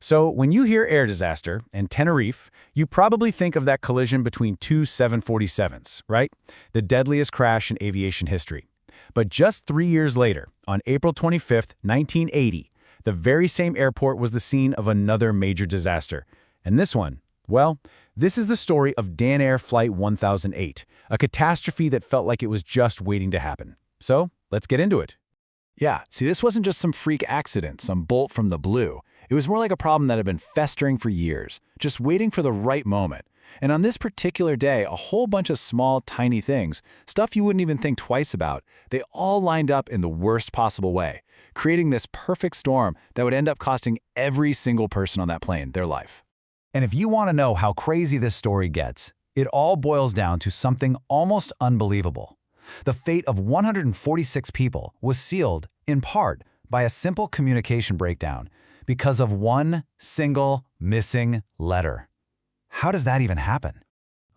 So when you hear air disaster and Tenerife, you probably think of that collision between two 747s, right? The deadliest crash in aviation history. But just 3 years later, on April 25, 1980, the very same airport was the scene of another major disaster. And this one, well, this is the story of Dan Air Flight 1008, a catastrophe that felt like it was just waiting to happen. So, let's get into it. Yeah, see, this wasn't just some freak accident, some bolt from the blue. It was more like a problem that had been festering for years, just waiting for the right moment. And on this particular day, a whole bunch of small, tiny things, stuff you wouldn't even think twice about, they all lined up in the worst possible way, creating this perfect storm that would end up costing every single person on that plane their life. And if you want to know how crazy this story gets, it all boils down to something almost unbelievable. The fate of 146 people was sealed, in part, by a simple communication breakdown because of one single missing letter. How does that even happen?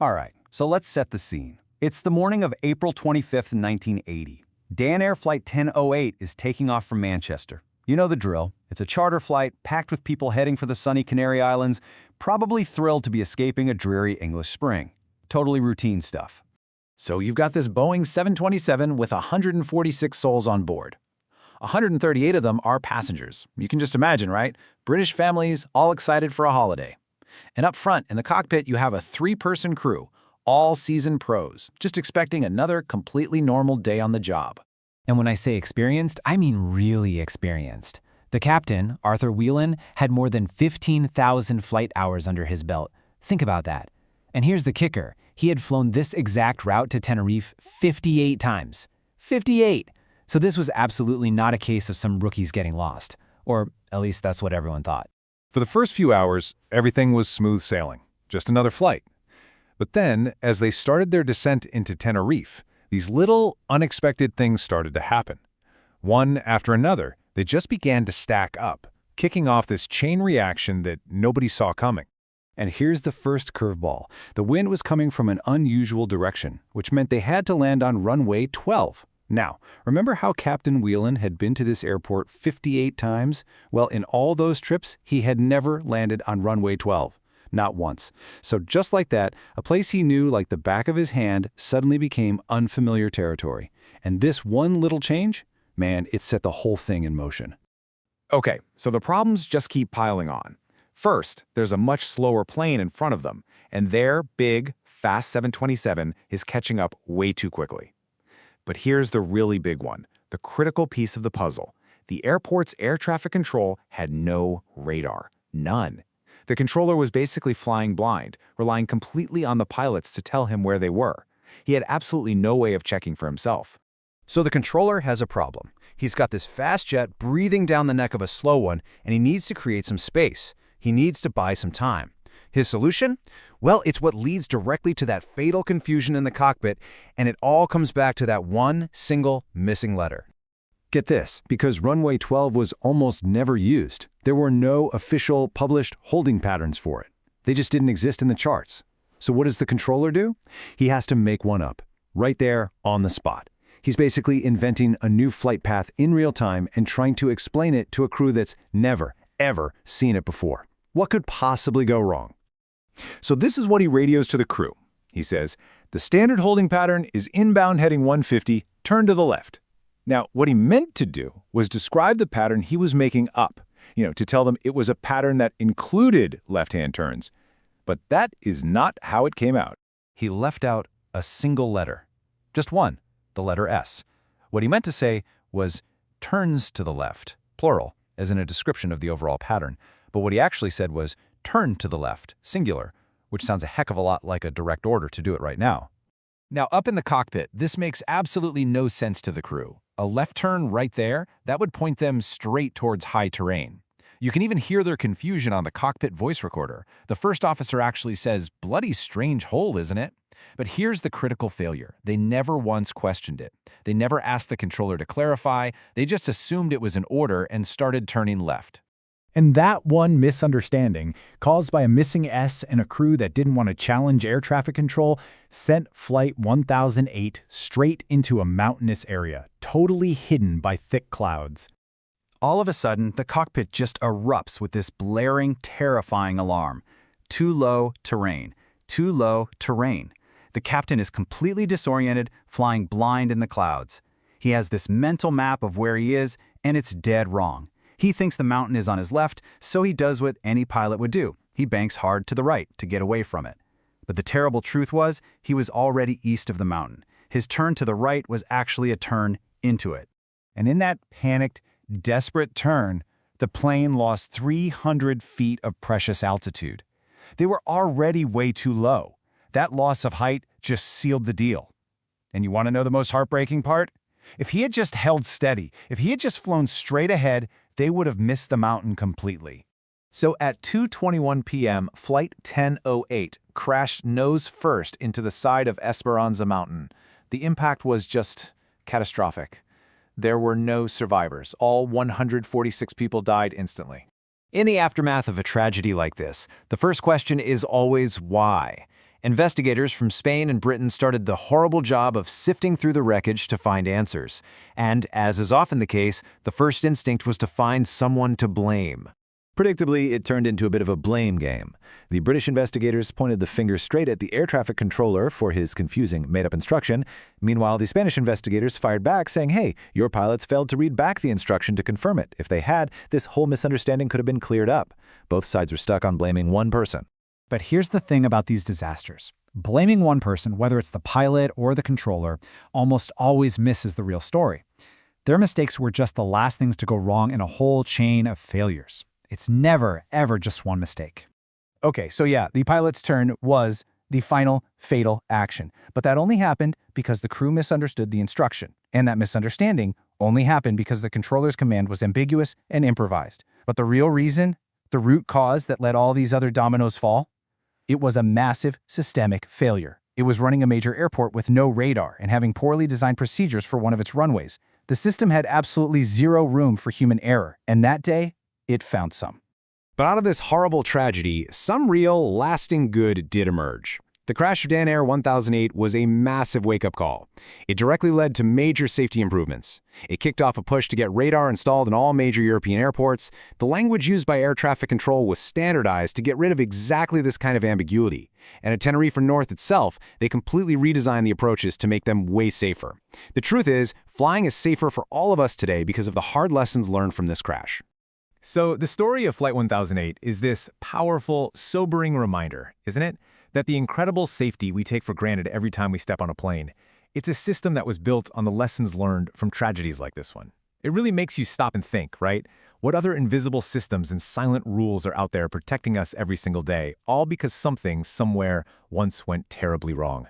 All right, so let's set the scene. It's the morning of April 25th, 1980. Dan Air Flight 1008 is taking off from Manchester. You know the drill. It's a charter flight packed with people heading for the sunny Canary Islands, probably thrilled to be escaping a dreary English spring. Totally routine stuff. So you've got this Boeing 727 with 146 souls on board. 138 of them are passengers. You can just imagine, right? British families all excited for a holiday. And up front in the cockpit, you have a 3-person crew, all seasoned pros, just expecting another completely normal day on the job. And when I say experienced, I mean really experienced. The captain, Arthur Whelan, had more than 15,000 flight hours under his belt. Think about that. And here's the kicker. He had flown this exact route to Tenerife 58 times. 58! So this was absolutely not a case of some rookies getting lost. Or at least that's what everyone thought. For the first few hours, everything was smooth sailing, just another flight. But then, as they started their descent into Tenerife, these little, unexpected things started to happen. One after another, they just began to stack up, kicking off this chain reaction that nobody saw coming. And here's the first curveball. The wind was coming from an unusual direction, which meant they had to land on runway 12. Now, remember how Captain Whelan had been to this airport 58 times? Well, in all those trips, he had never landed on runway 12. Not once. So just like that, a place he knew like the back of his hand suddenly became unfamiliar territory. And this one little change, man, it set the whole thing in motion. Okay, so the problems just keep piling on. First, there's a much slower plane in front of them, and their big, fast 727 is catching up way too quickly. But here's the really big one, the critical piece of the puzzle. The airport's air traffic control had no radar. None. The controller was basically flying blind, relying completely on the pilots to tell him where they were. He had absolutely no way of checking for himself. So the controller has a problem. He's got this fast jet breathing down the neck of a slow one, and he needs to create some space. He needs to buy some time. His solution? Well, it's what leads directly to that fatal confusion in the cockpit, and it all comes back to that one single missing letter. Get this, because runway 12 was almost never used. There were no official published holding patterns for it. They just didn't exist in the charts. So what does the controller do? He has to make one up, right there on the spot. He's basically inventing a new flight path in real time and trying to explain it to a crew that's never, ever seen it before. What could possibly go wrong? So this is what he radios to the crew. He says, the standard holding pattern is inbound heading 150, turn to the left. Now, what he meant to do was describe the pattern he was making up, to tell them it was a pattern that included left-hand turns. But that is not how it came out. He left out a single letter. Just one, the letter S. What he meant to say was turns to the left, plural, as in a description of the overall pattern. But what he actually said was turn to the left, singular, which sounds a heck of a lot like a direct order to do it right now. Now, up in the cockpit, this makes absolutely no sense to the crew. A left turn right there, that would point them straight towards high terrain. You can even hear their confusion on the cockpit voice recorder. The first officer actually says, bloody strange hole, isn't it? But here's the critical failure. They never once questioned it. They never asked the controller to clarify. They just assumed it was an order and started turning left. And that one misunderstanding, caused by a missing S and a crew that didn't want to challenge air traffic control, sent Flight 1008 straight into a mountainous area, totally hidden by thick clouds. All of a sudden, the cockpit just erupts with this blaring, terrifying alarm. Too low, terrain. Too low, terrain. The captain is completely disoriented, flying blind in the clouds. He has this mental map of where he is, and it's dead wrong. He thinks the mountain is on his left, so he does what any pilot would do. He banks hard to the right to get away from it. But the terrible truth was, he was already east of the mountain. His turn to the right was actually a turn into it. And in that panicked, desperate turn, the plane lost 300 feet of precious altitude. They were already way too low. That loss of height just sealed the deal. And you want to know the most heartbreaking part? If he had just held steady, if he had just flown straight ahead, they would have missed the mountain completely. So at 2:21 p.m., Flight 1008 crashed nose first into the side of Esperanza Mountain. The impact was just catastrophic. There were no survivors. All 146 people died instantly. In the aftermath of a tragedy like this, the first question is always why. Investigators from Spain and Britain started the horrible job of sifting through the wreckage to find answers. And, as is often the case, the first instinct was to find someone to blame. Predictably, it turned into a bit of a blame game. The British investigators pointed the finger straight at the air traffic controller for his confusing, made-up instruction. Meanwhile, the Spanish investigators fired back, saying, hey, your pilots failed to read back the instruction to confirm it. If they had, this whole misunderstanding could have been cleared up. Both sides were stuck on blaming one person. But here's the thing about these disasters. Blaming one person, whether it's the pilot or the controller, almost always misses the real story. Their mistakes were just the last things to go wrong in a whole chain of failures. It's never, ever just one mistake. Okay, so yeah, the pilot's turn was the final fatal action. But that only happened because the crew misunderstood the instruction. And that misunderstanding only happened because the controller's command was ambiguous and improvised. But the real reason, the root cause that let all these other dominoes fall, it was a massive systemic failure. It was running a major airport with no radar and having poorly designed procedures for one of its runways. The system had absolutely zero room for human error, and that day, it found some. But out of this horrible tragedy, some real, lasting good did emerge. The crash of Dan Air 1008 was a massive wake-up call. It directly led to major safety improvements. It kicked off a push to get radar installed in all major European airports. The language used by air traffic control was standardized to get rid of exactly this kind of ambiguity. And at Tenerife North itself, they completely redesigned the approaches to make them way safer. The truth is, flying is safer for all of us today because of the hard lessons learned from this crash. So the story of Flight 1008 is this powerful, sobering reminder, isn't it? That the incredible safety we take for granted every time we step on a plane, it's a system that was built on the lessons learned from tragedies like this one. It really makes you stop and think, right? What other invisible systems and silent rules are out there protecting us every single day, all because something, somewhere, once went terribly wrong?